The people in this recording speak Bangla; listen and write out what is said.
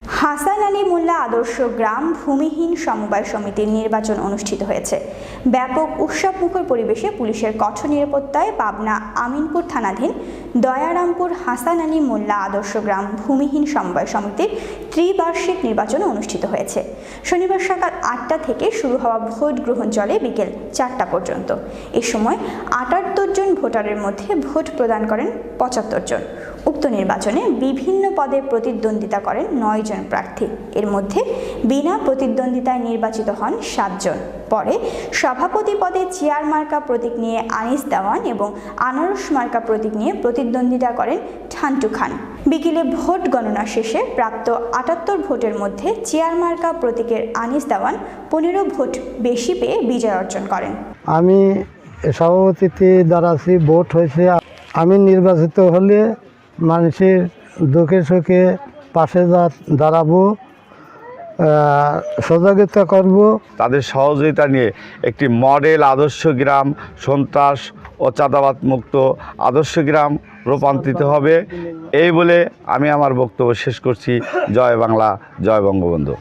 হাসান আলী মোল্লা আদর্শ গ্রাম ভূমিহীন সমবায় সমিতির নির্বাচন অনুষ্ঠিত হয়েছে। ব্যাপক উৎসবমুখর পরিবেশে পুলিশের কঠোর নিরাপত্তায় পাবনা আমিনপুর থানাধীন দয়ারামপুর হাসান আলী মোল্লা আদর্শ গ্রাম ভূমিহীন সমবায় সমিতির ত্রিবার্ষিক নির্বাচন অনুষ্ঠিত হয়েছে। শনিবার সকাল 8টা থেকে শুরু হওয়া ভোট গ্রহণ চলে বিকেল 4টা পর্যন্ত। এ সময় 78 জন ভোটারের মধ্যে ভোট প্রদান করেন 75 জন। উক্ত নির্বাচনে বিভিন্ন পদে প্রতিদ্বন্দ্বিতা করেন 9 জন প্রার্থী। এর মধ্যে বিনা প্রতিদ্বন্দ্বিতায় নির্বাচিত হন 7 জন। পরে সভাপতি পদে চেয়ার মার্কা প্রতীক নিয়ে আনিস দেওয়ান এবং আনারস মার্কা প্রতীক নিয়ে প্রতিদ্বন্দ্বিতা করেন ঠান্টু খান। বিকেলে ভোট গণনা শেষে প্রাপ্ত 78 ভোটের মধ্যে চেয়ার মার্কা প্রতীকের আনিস দেওয়ান 15 ভোট বেশি পেয়ে বিজয় অর্জন করেন। আমি সভাপতিতে দাঁড়াচ্ছি, ভোট হয়েছে। আমি নির্বাচিত হলে মানুষের দুঃখে সুখে পাশে দাঁড়াবো, সহযোগিতা করব। তাদের সহযোগিতা নিয়ে একটি মডেল আদর্শ গ্রাম, সন্ত্রাস ও চাঁদাবাদ মুক্ত আদর্শ গ্রাম রূপান্তরিত হবে। এই বলে আমি আমার বক্তব্য শেষ করছি। জয় বাংলা, জয় বঙ্গবন্ধু।